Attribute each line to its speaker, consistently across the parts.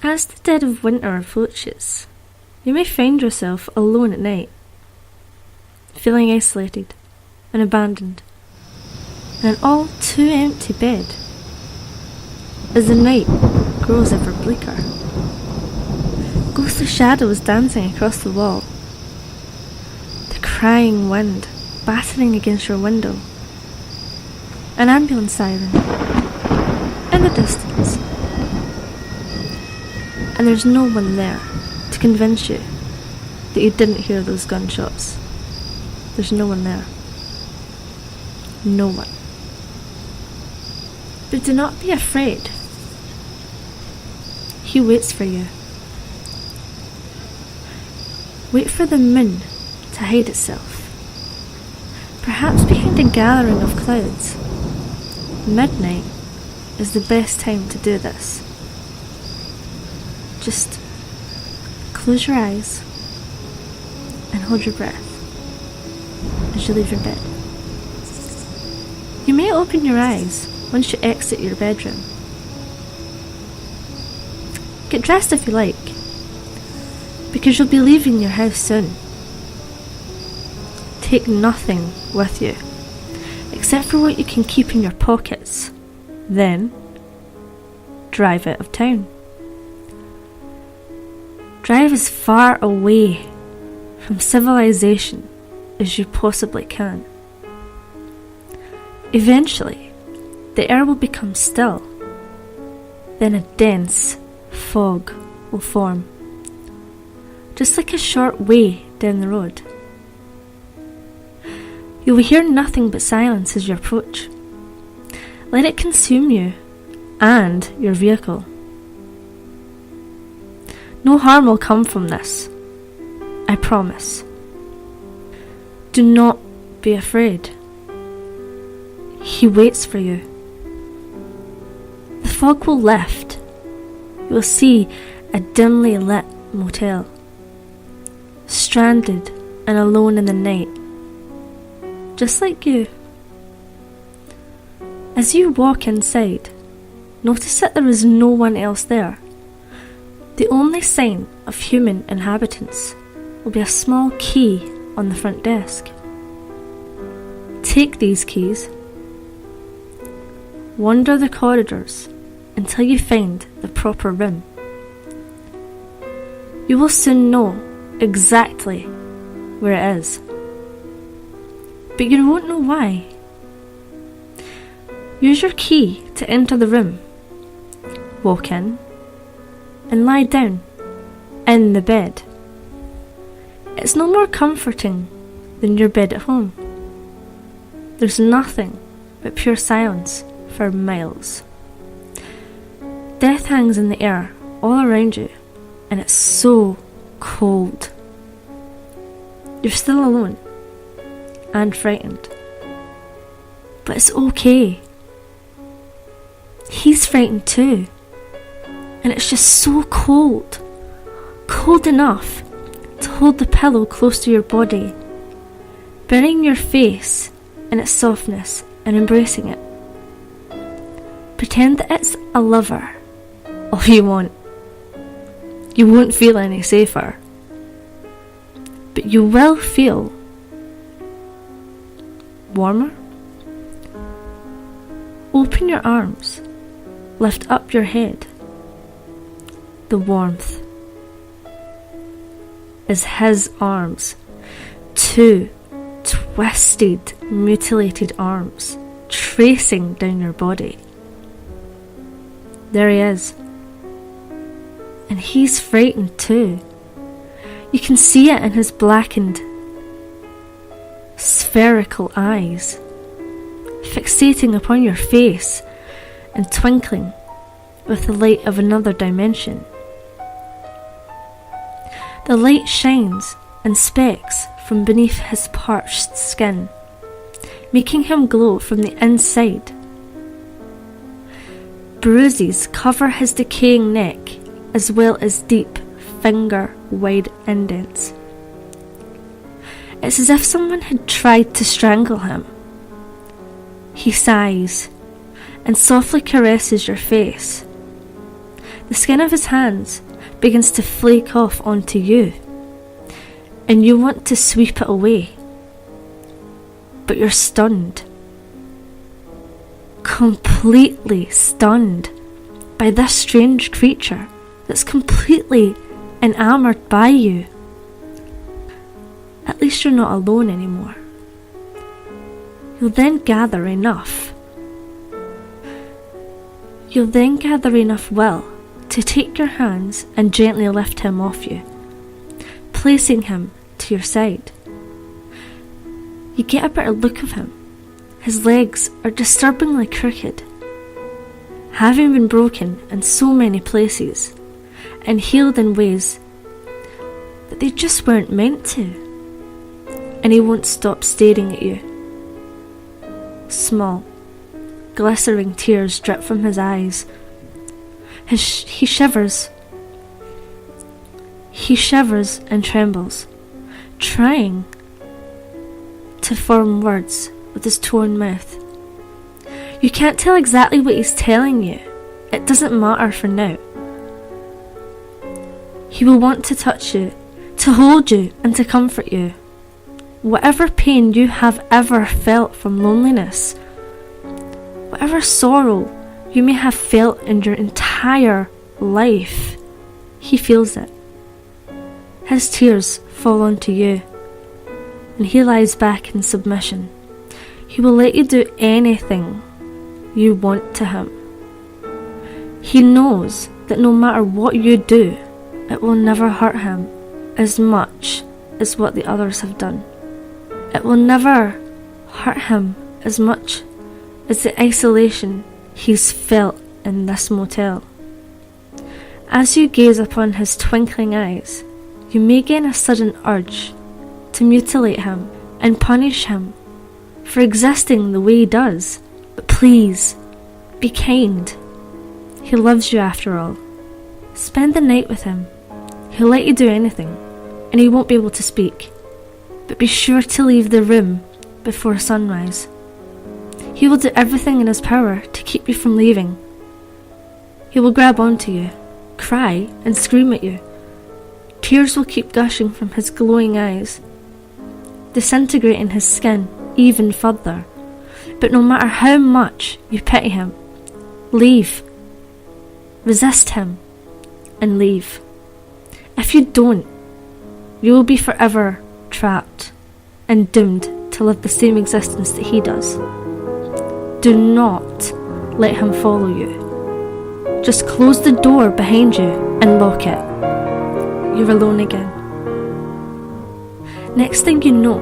Speaker 1: As the dead of winter approaches, you may find yourself alone at night, feeling isolated and abandoned in an all too empty bed. As the night grows ever bleaker, ghostly shadows dancing across the wall, the crying wind battering against your window, an ambulance siren in the distance, and there's no one there to convince you that you didn't hear those gunshots. There's no one there. No one. But do not be afraid. He waits for you. Wait for the moon to hide itself, perhaps behind a gathering of clouds. Midnight is the best time to do this. Just close your eyes and hold your breath as you leave your bed. You may open your eyes once you exit your bedroom. Get dressed if you like, because you'll be leaving your house soon. Take nothing with you, except for what you can keep in your pockets. Then, drive out of town. Drive as far away from civilization as you possibly can. Eventually, the air will become still. Then a dense fog will form, just like a short way down the road. You will hear nothing but silence as you approach. Let it consume you and your vehicle. No harm will come from this, I promise. Do not be afraid. He waits for you. The fog will lift. You will see a dimly lit motel, stranded and alone in the night, just like you. As you walk inside, notice that there is no one else there. The only sign of human inhabitants will be a small key on the front desk. Take these keys. Wander the corridors until you find the proper room. You will soon know exactly where it is, but you won't know why. Use your key to enter the room. Walk in and lie down in the bed. It's no more comforting than your bed at home. There's nothing but pure silence for miles. Death hangs in the air all around you, and it's so cold. You're still alone and frightened, but it's okay. He's frightened too, and it's just so cold. Cold enough to hold the pillow close to your body, burying your face in its softness and embracing it. Pretend that it's a lover all you want. You won't feel any safer, but you will feel warmer. Open your arms, lift up your head. The warmth is his arms, two twisted, mutilated arms tracing down your body. There he is, and he's frightened too. You can see it in his blackened, spherical eyes, fixating upon your face and twinkling with the light of another dimension. The light shines in specks from beneath his parched skin, making him glow from the inside. Bruises cover his decaying neck, as well as deep, finger-wide indents. It's as if someone had tried to strangle him. He sighs and softly caresses your face. the skin of his hands begins to flake off onto you, and you want to sweep it away, but you're stunned, completely stunned by this strange creature that's completely enamored by you. At least you're not alone anymore. You'll then gather enough will to take your hands and gently lift him off you, placing him to your side. You get a better look of him. His legs are disturbingly crooked, having been broken in so many places and healed in ways that they just weren't meant to. And he won't stop staring at you. Small, glittering tears drip from his eyes. He shivers. He shivers and trembles, trying to form words with his torn mouth. You can't tell exactly what he's telling you. It doesn't matter for now. He will want to touch you, to hold you, and to comfort you. Whatever pain you have ever felt from loneliness, whatever sorrow you may have felt in your entire life, he feels it. His tears fall onto you, and he lies back in submission. He will let you do anything you want to him. He knows that no matter what you do, it will never hurt him as much as what the others have done. It will never hurt him as much as the isolation he's felt in this motel. As you gaze upon his twinkling eyes, you may gain a sudden urge to mutilate him and punish him for existing the way he does. But please, be kind. He loves you after all. Spend the night with him. He'll let you do anything, and he won't be able to speak. But be sure to leave the room before sunrise. He will do everything in his power to keep you from leaving. He will grab onto you, cry and scream at you. Tears will keep gushing from his glowing eyes, disintegrating his skin even further. But no matter how much you pity him, leave. Resist him and leave. If you don't, you will be forever trapped and doomed to live the same existence that he does. Do not let him follow you. Just close the door behind you and lock it. You're alone again. Next thing you know,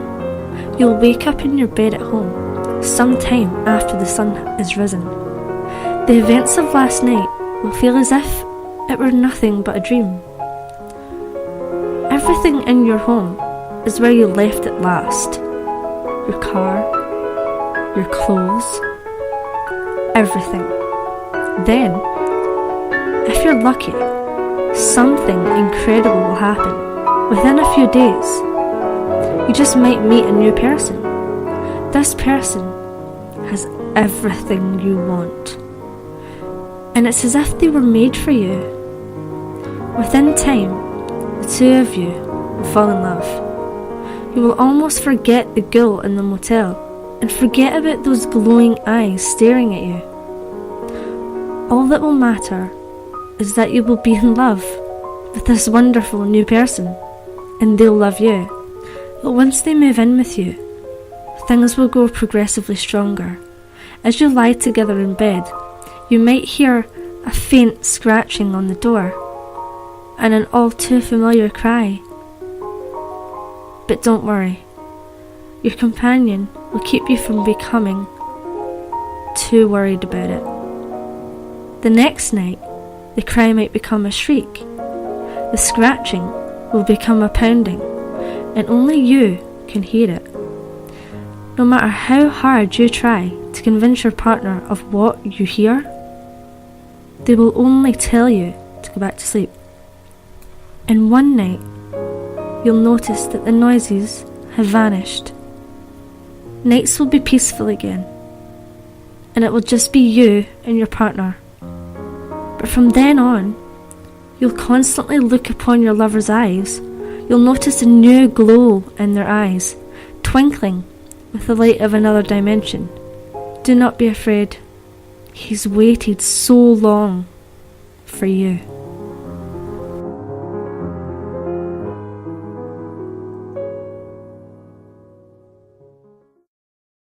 Speaker 1: you'll wake up in your bed at home sometime after the sun is risen. The events of last night will feel as if it were nothing but a dream. Everything in your home is where you left it last. Your car, your clothes, everything. Then, if you're lucky, something incredible will happen within a few days. You just might meet a new person. This person has everything you want, and it's as if they were made for you. Within time, the two of you will fall in love. You will almost forget the girl in the motel and forget about those glowing eyes staring at you. All that will matter is that you will be in love with this wonderful new person, and they'll love you. But once they move in with you, things will grow progressively stronger. As you lie together in bed, you might hear a faint scratching on the door and an all too familiar cry. But don't worry, your companion will keep you from becoming too worried about it. The next night, the cry might become a shriek. The scratching will become a pounding, and only you can hear it. No matter how hard you try to convince your partner of what you hear, they will only tell you to go back to sleep. And one night, you'll notice that the noises have vanished. Nights will be peaceful again, and it will just be you and your partner. But from then on, You'll constantly look upon your lover's eyes. You'll notice a new glow in their eyes, twinkling with the light of another dimension. Do not be afraid. He's waited so long for you.